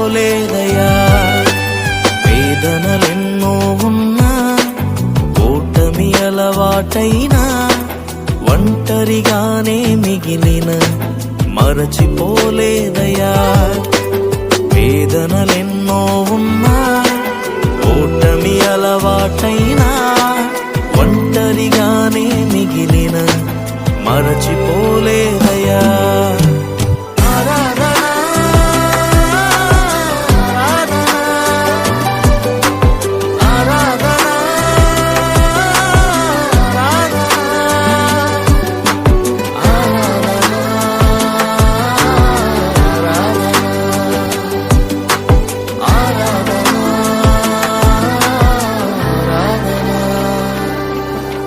మరచిపోలేదయా. వేదనలెన్నో ఉన్నా, ఓటమి అలవాటైనా, ఒంటరిగానే మిగిలిన మరచిపోలేదయా. వేదనలెన్నో ఉన్నా, ఓటమి అలవాటైనా, ఒంటరిగానే మిగిలిన మరచిపోలే